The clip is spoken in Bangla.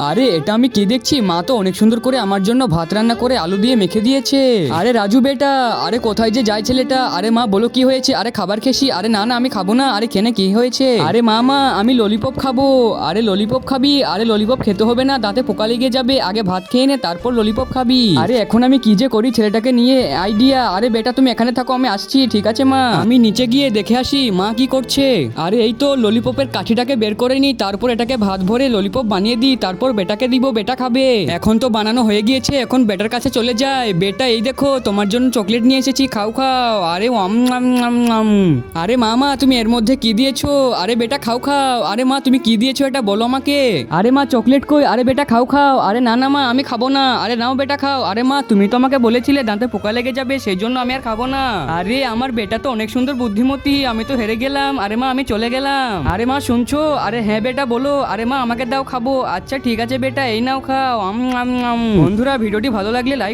আরে এটা আমি কি দেখছি, মা তো অনেক সুন্দর করে আমার জন্য ভাত রান্না করে আলু দিয়ে মেখে দিয়েছে। আরে রাজু বেটা, আরে কোথায় যে যায় ছেলেটা? আরে মা বলো কি হয়েছে? আরে খাবার খেয়েছি। আরে না না আমি খাবো না। আরে কেনে কি হয়েছে? আরে মা আমি ললিপপ খাবো। আরে ললিপপ খাবি? আরে ললিপপ খেতে হবে না, দাঁতে পোকা লেগে যাবে, আগে ভাত খেয়ে নে তারপর ললিপপ খাবি। আরে এখন আমি কি যে করি ছেলেটাকে নিয়ে, আইডিয়া। আরে বেটা তুমি এখানে থাকো, আমি আসছি। ঠিক আছে মা, আমি নিচে গিয়ে দেখে আসি মা কি করছে। আরে এই তো ললিপপের কাঠিটাকে বের করে নি, তারপর এটাকে ভাত ভরে ললিপপ বানিয়ে দিই, তারপর বেটাকে দিব, বেটা খাবে। এখন তো বানানো হয়ে গিয়েছে, এখন বেটার কাছে চলে যায়। বেটা এই দেখো তোমার জন্য চকলেট নিয়ে এসেছি, খাও খাও। আরে আরে মা তুমি এর মধ্যে কি দিয়েছো? আরে বেটা খাও খাও। আরে মা তুমি কি দিয়েছো এটা বলো আমাকে। আরে মা চকলেট কই? আরে বেটা খাও খাও। আরে না না মা আমি খাবো না। আরে নাও বেটা খাও। আরে মা তুমি তো আমাকে বলেছিলে দাঁতে পোকা লেগে যাবে, সেই জন্য আমি আর খাবো না। আরে আমার বেটা তো অনেক সুন্দর বুদ্ধিমতী, আমি তো হেরে গেলাম। আরে মা আমি চলে গেলাম। আরে মা শুনছো? আরে হ্যাঁ বেটা বলো। আরে মা আমাকে দাও, খাবো। আচ্ছা ঠিক আছে বেটা এই নাও খাও। বন্ধুরা ভিডিওটি ভালো লাগলে লাইক